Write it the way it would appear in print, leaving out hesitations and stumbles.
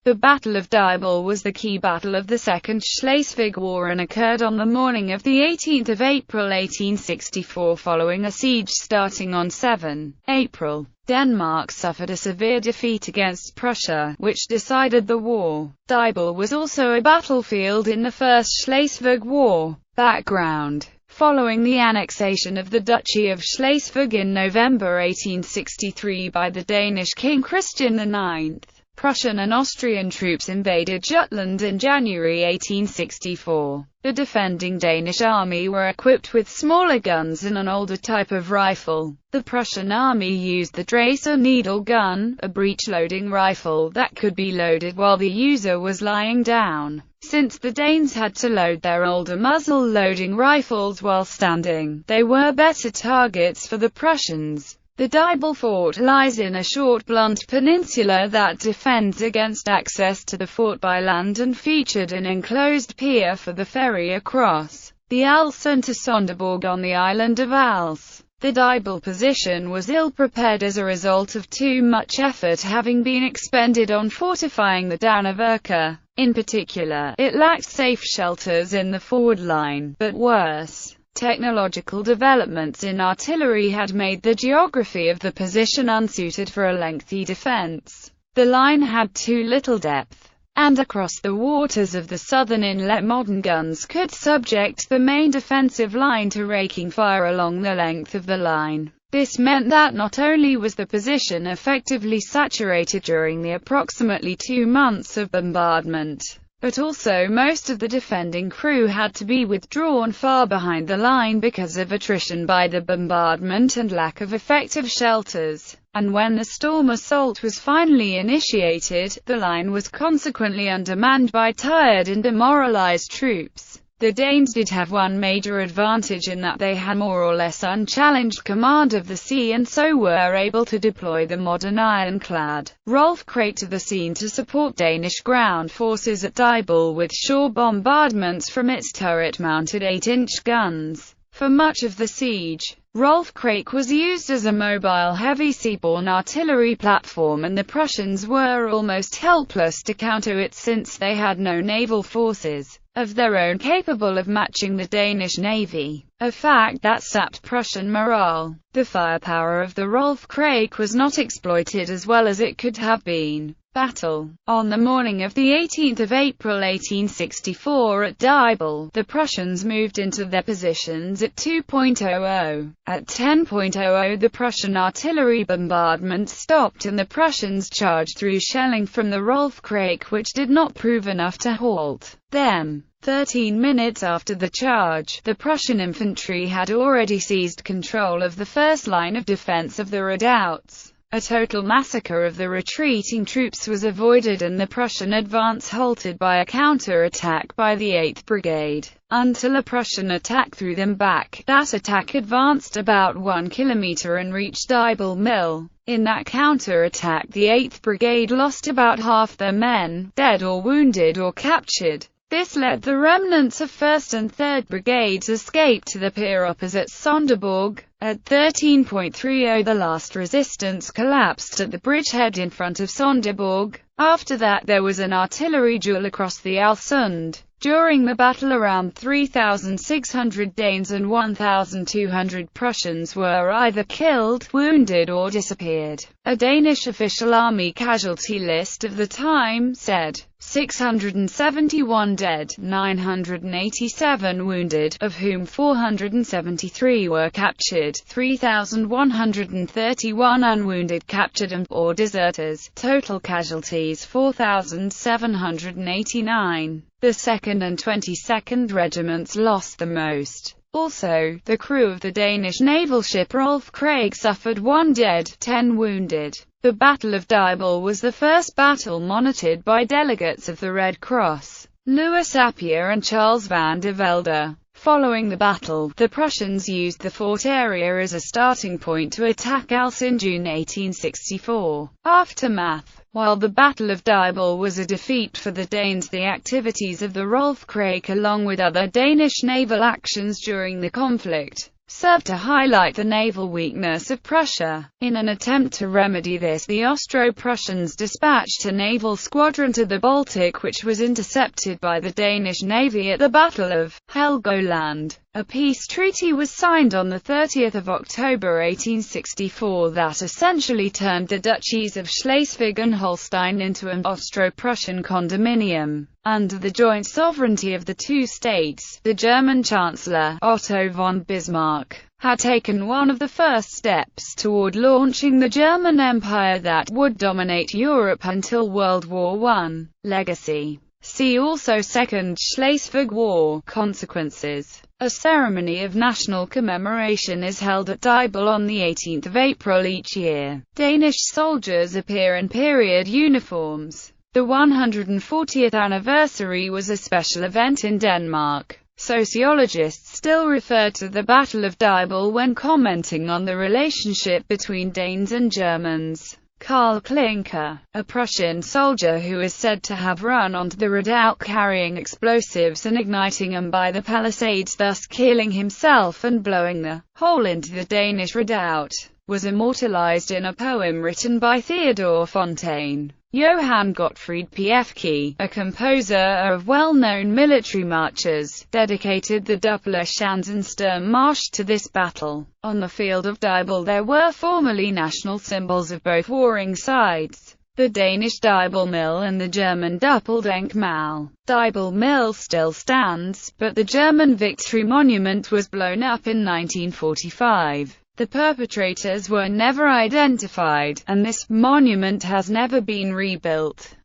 The Battle of Dybbøl was the key battle of the Second Schleswig War and occurred on the morning of 18 April 1864 following a siege starting on 7 April. Denmark suffered a severe defeat against Prussia, which decided the war. Daibul was also a battlefield in the First Schleswig War. Background: following the annexation of the Duchy of Schleswig in November 1863 by the Danish King Christian IX, Prussian and Austrian troops invaded Jutland in January 1864. The defending Danish army were equipped with smaller guns and an older type of rifle. The Prussian army used the Dracer needle gun, a breech-loading rifle that could be loaded while the user was lying down. Since the Danes had to load their older muzzle-loading rifles while standing, they were better targets for the Prussians. The Daibul fort lies in a short blunt peninsula that defends against access to the fort by land and featured an enclosed pier for the ferry across the Alsen to Sonderborg on the island of Als. The Daibul position was ill-prepared as a result of too much effort having been expended on fortifying the Danevirke. In particular, it lacked safe shelters in the forward line, but worse, technological developments in artillery had made the geography of the position unsuited for a lengthy defense. The line had too little depth, and across the waters of the southern inlet modern guns could subject the main defensive line to raking fire along the length of the line. This meant that not only was the position effectively saturated during the approximately 2 months of bombardment, but also most of the defending crew had to be withdrawn far behind the line because of attrition by the bombardment and lack of effective shelters. And when the storm assault was finally initiated, the line was consequently undermanned by tired and demoralized troops. The Danes did have one major advantage in that they had more or less unchallenged command of the sea and so were able to deploy the modern ironclad Rolf Krake to the scene to support Danish ground forces at Daibul with shore bombardments from its turret-mounted 8-inch guns. For much of the siege, Rolf Krake was used as a mobile heavy seaborne artillery platform and the Prussians were almost helpless to counter it since they had no naval forces of their own capable of matching the Danish navy, a fact that sapped Prussian morale. The firepower of the Rolf Krake was not exploited as well as it could have been. Battle. On the morning of 18 April 1864 at Daibul, the Prussians moved into their positions at 2:00. At 10:00 the Prussian artillery bombardment stopped and the Prussians charged through shelling from the Rolf Krake, which did not prove enough to halt them. 13 minutes after the charge, the Prussian infantry had already seized control of the first line of defense of the redoubts. A total massacre of the retreating troops was avoided and the Prussian advance halted by a counter-attack by the 8th Brigade, until a Prussian attack threw them back. That attack advanced about 1 kilometer and reached Daibul Mill. In that counter-attack the 8th Brigade lost about half their men, dead or wounded or captured. This let the remnants of 1st and 3rd Brigades escape to the pier opposite Sonderborg. At 13:30 the last resistance collapsed at the bridgehead in front of Sonderborg. After that there was an artillery duel across the Alsund. During the battle around 3,600 Danes and 1,200 Prussians were either killed, wounded or disappeared. A Danish official army casualty list of the time said, 671 dead, 987 wounded, of whom 473 were captured, 3,131 unwounded captured and/or deserters. Total casualties 4,789. The 2nd and 22nd regiments lost the most. Also, the crew of the Danish naval ship Rolf Krake suffered 1 dead, 10 wounded. The Battle of Dybbøl was the first battle monitored by delegates of the Red Cross, Louis Appiah and Charles van der Velde. Following the battle, the Prussians used the fort area as a starting point to attack Als in June 1864. Aftermath. While the Battle of Dybbøl was a defeat for the Danes, the activities of the Rolf Krake along with other Danish naval actions during the conflict served to highlight the naval weakness of Prussia. In an attempt to remedy this, the Austro-Prussians dispatched a naval squadron to the Baltic, which was intercepted by the Danish navy at the Battle of Helgoland. A peace treaty was signed on 30 October 1864 that essentially turned the duchies of Schleswig and Holstein into an Austro-Prussian condominium. Under the joint sovereignty of the two states, the German Chancellor, Otto von Bismarck, had taken one of the first steps toward launching the German Empire that would dominate Europe until World War I. Legacy. See also Second Schleswig War. Consequences. A ceremony of national commemoration is held at Daibul on the 18th of April each year. Danish soldiers appear in period uniforms. The 140th anniversary was a special event in Denmark. Sociologists still refer to the Battle of Dybbøl when commenting on the relationship between Danes and Germans. Karl Clinker, a Prussian soldier who is said to have run onto the redoubt carrying explosives and igniting them by the palisades, thus killing himself and blowing the hole into the Danish redoubt, was immortalized in a poem written by Theodor Fontane. Johann Gottfried Piefke, a composer of well-known military marches, dedicated the Düppeler Schanzen Sturmmarsch to this battle. On the field of Daibul there were formerly national symbols of both warring sides, the Danish Daibul Mill and the German Doppeldenkmal. Daibul Mill still stands, but the German Victory Monument was blown up in 1945. The perpetrators were never identified, and this monument has never been rebuilt.